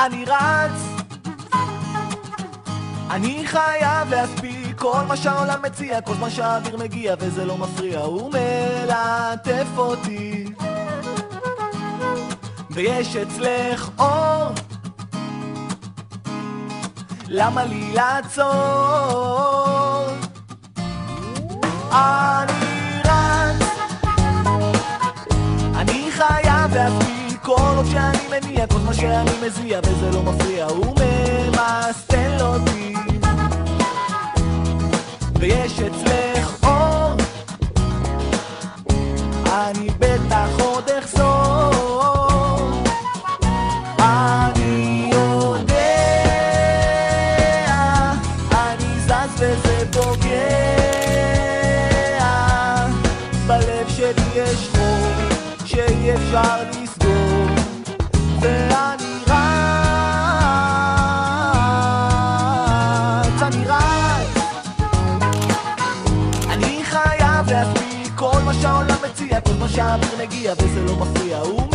אני רץ, אני חייב להספיק כל מה שהעולם מציע, כל זמן שהאוויר מגיע וזה לא מפריע, הוא מלטף אותי. ויש אצלך אור, למה לי לעצור? אני רץ, אני חייב להספיק כל עוד שאני מניע, כל זמן שאני מזיע וזה לא מפריע, הוא ממסטל אותי. ויש אצלך אור, אני בטח עוד אחזור. אני יודע, אני זז וזה פוגע, בלב שלי יש חור שאי אפשר לסגור, ואני רץ, אני רץ, אני חייב להספיק כל מה שהעולם מציע, כל מה שהאוויר מגיע וזה לא מפריע, הוא